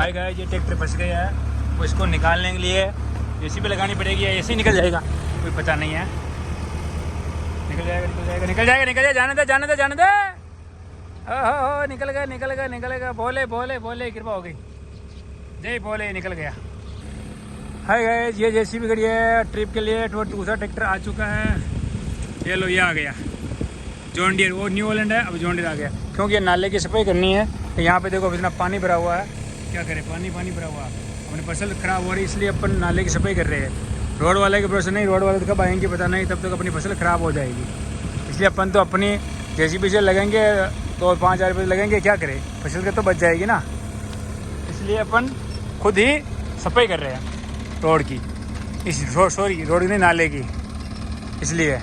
Hi guys, ये tractor फंस गया है, तो इसको निकालने के लिए जेसीबी लगानी पड़ेगी या ऐसे ही निकल जाएगा, कोई पता नहीं है। निकल जाएगा निकल जाएगा निकल जाएगा निकल जाएगा, जाने दे जाने दे जाने दे। ओहो निकल गया निकल गया निकल गया। बोले बोले बोले, कृपा हो गई, जय बोले, निकल गया। हाय गाइस, ये जेसीबी गाड़ी है ट्रिप के लिए। दूसरा ट्रैक्टर आ चुका है, ये लो, ये आ गया जॉन डियर। वो न्यू होलैंड है, अब जॉन डियर आ गया, क्योंकि ये नाले की सफाई करनी है। तो यहाँ पे देखो इतना पानी भरा हुआ है, क्या करें, पानी पानी भरा हुआ है, अपनी फसल खराब हो रही है, इसलिए अपन नाले की सफाई कर रहे हैं। रोड वाले के भरोसे नहीं, रोड वाले तो कब आएंगे पता नहीं, तब तक अपनी फसल खराब हो जाएगी। इसलिए अपन तो अपनी जेसीबी से लगेंगे तो 5,000 रुपये लगेंगे, क्या करें, फसल के तो बच जाएगी ना। इसलिए अपन खुद ही सफाई कर रहे हैं रोड की, इस सॉरी रोड नहीं, नाले की। इसलिए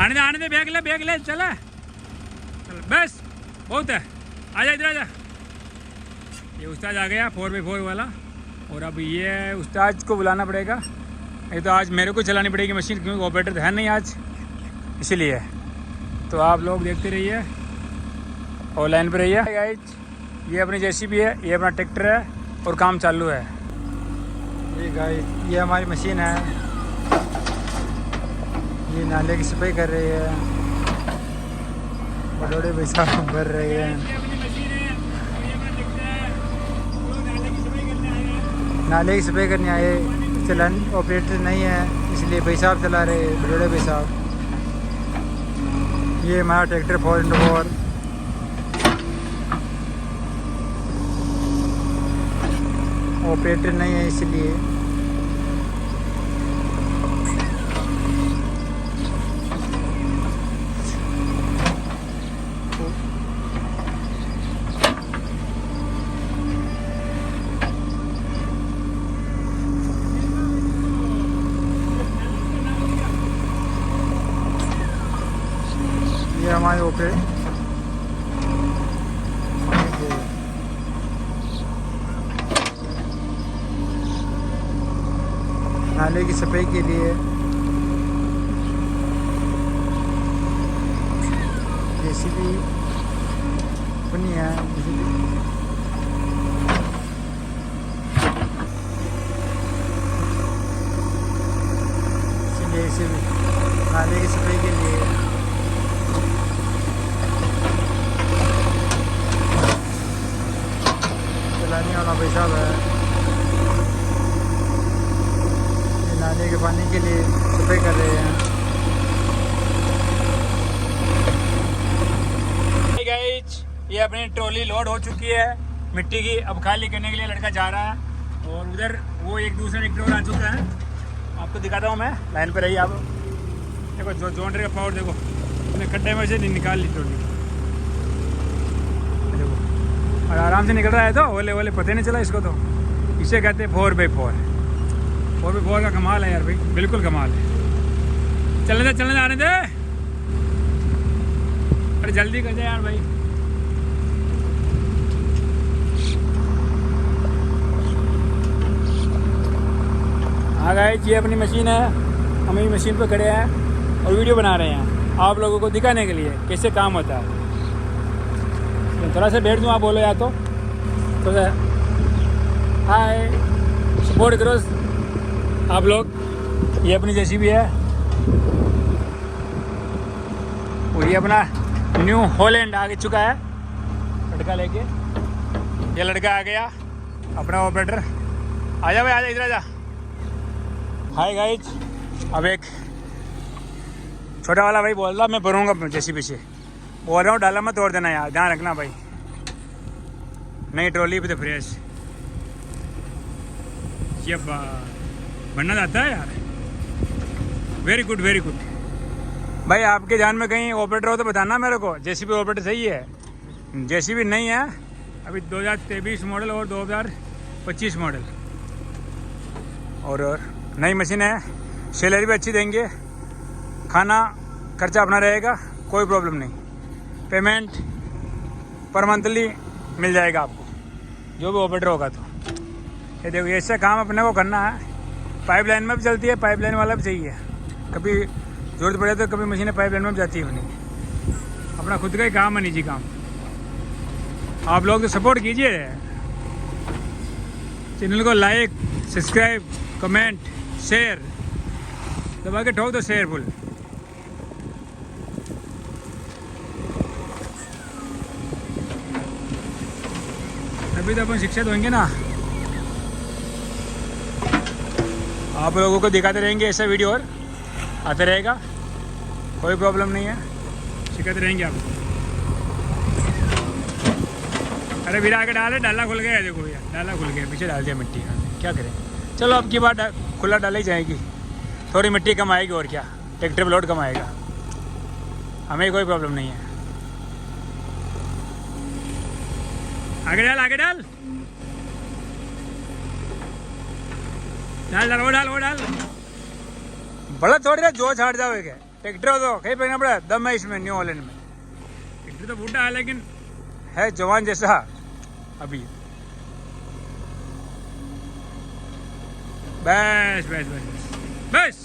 आने दे बैग ले चला चल, बस बहुत है, आजा इधर आजा। ये उस्ताद आ गया 4x4 वाला, और अब ये उस्ताद को बुलाना पड़ेगा। ये तो आज मेरे को चलानी पड़ेगी मशीन, क्योंकि ऑपरेटर है नहीं आज, इसीलिए। तो आप लोग देखते रहिए और लाइन पर रहिए। गाइस, ये अपनी जेसीबी है, ये अपना ट्रैक्टर है और काम चालू है। ये गाइस, ये हमारी मशीन है, ये नाले की सफाई कर रही है, बड़ोड़े पैसा भर रहे हैं। नाले की सफाई करने आए, चलान ऑपरेटर नहीं है, इसलिए भाई साहब चला रहे, बड़ोड़े भाई साहब। ये हमारा ट्रैक्टर 4x4, ऑपरेटर नहीं है इसलिए। ये हमारे ऑपरेटर नाले की सफाई के लिए जेसीबी बनी है। इसलिए इसे नाले की सफाई के लिए चलाने वाला भाई साहब है। नाले के पानी के लिए सफाई कर रहे हैं। गाइस, ये अपनी ट्रॉली लोड हो चुकी है मिट्टी की, अब खाली करने के लिए लड़का जा रहा है। और उधर वो एक दूसरा ट्रैक्टर आ चुका है, आपको दिखाता हूँ मैं, लाइन पे रहिए आप। देखो जो जोंडर का पावर देखो, अपने खड्डे में से निकाल ली ट्रॉली, देखो, और आराम से निकल रहा है। तो ओले ओले पता नहीं चला इसको, तो इसे कहते हैं 4x4। 4x4 का कमाल है यार भाई, बिल्कुल कमाल है। चलने दे आने दे, अरे जल्दी कर जाए यार भाई। हाँ गाइस, ये अपनी मशीन है, हम ये मशीन पे खड़े हैं और वीडियो बना रहे हैं आप लोगों को दिखाने के लिए कैसे काम होता है। थोड़ा सा बैठ दूँ, आप बोलो या तो हाय, सपोर्ट करो आप लोग। ये अपनी जेसीबी है, और ये अपना न्यू हॉलैंड आ चुका है लड़का लेके। ये लड़का आ गया अपना ऑपरेटर, आजा भाई आजा, इधर आजा। हाय गाइस, अब एक छोटा वाला भाई बोल रहा मैं भरूंगा जेसीबी से, बोल रहा हूँ डाला मत तोड़ देना यार, ध्यान रखना भाई। नई ट्रॉली पे तो फ्रेश, ये बनना जाता है यार। वेरी गुड वेरी गुड भाई। आपके ध्यान में कहीं ऑपरेटर हो तो बताना मेरे को, जेसीबी ऑपरेटर सही है। जेसीबी नहीं है अभी, 2023 मॉडल और 2025 मॉडल, और नई मशीन है। सैलरी भी अच्छी देंगे, खाना खर्चा अपना रहेगा, कोई प्रॉब्लम नहीं। पेमेंट पर मंथली मिल जाएगा आपको, जो भी ऑपरेटर होगा। तो ये देखो, ऐसा काम अपने को करना है। पाइपलाइन में भी चलती है, पाइपलाइन वाला भी चाहिए, कभी जरूरत पड़े तो कभी मशीनें पाइपलाइन में भी जाती है नहीं। अपना खुद का ही काम है, निजी काम। आप लोग तो सपोर्ट कीजिए, चैनल को लाइक सब्सक्राइब कमेंट शेयर दबा के ठोक दो शेयर फुल। अभी तो अपन शिक्षित होंगे ना, आप लोगों को दिखाते रहेंगे ऐसा वीडियो और आते रहेगा, कोई प्रॉब्लम नहीं है, सिखाते रहेंगे आप। अरे वीरा आगे डाला खुल गया, देखो भैया डाला खुल गया, पीछे डाल दिया मिट्टी का, क्या करें। चलो अब की बार खुला डाला ही जाएगी, थोड़ी मिट्टी कम आएगी और क्या, ट्रैक्टर पे लोड कम आएगा, हमें कोई प्रॉब्लम नहीं है। आगे डाल आगे डाल डाल डाल वो डाल वो डाल, बड़ा थोड़ी ना जो छाड़ जाओ क्या, ट्रैक्टर तो कहीं पहना पड़ा दम है इसमें, न्यू हॉलैंड में। ट्रैक्टर तो बूढ़ा है लेकिन है जवान जैसा अभी। बस बस बस बस बस,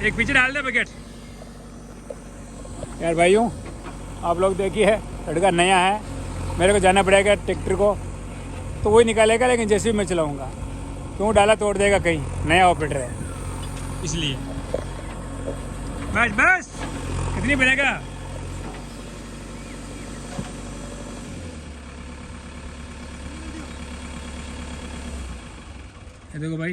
एक पीछे डाल दे बकेट। यार भाइयों आप लोग देखिए, लड़का नया है, मेरे को जाना पड़ेगा ट्रैक्टर को, तो वही निकालेगा, लेकिन जैसे भी मैं चलाऊँगा क्यों डाला तोड़ देगा, कहीं नया ऑपरेटर है इसलिए। बस बस कितनी बनेगा, ये देखो भाई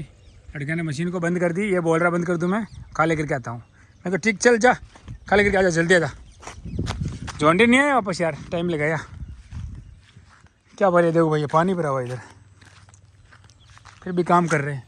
लड़के ने मशीन को बंद कर दी, ये बोल रहा बंद कर दूँ मैं, खा लेकर के आता हूँ। मैं तो ठीक चल जा, खा लेकर के आ जा, जल्दी आ जा। जॉन्डी नहीं आया वापस यार, टाइम लगाया क्या भरे, देखो भैया पानी भरा हुआ इधर, फिर भी काम कर रहे हैं।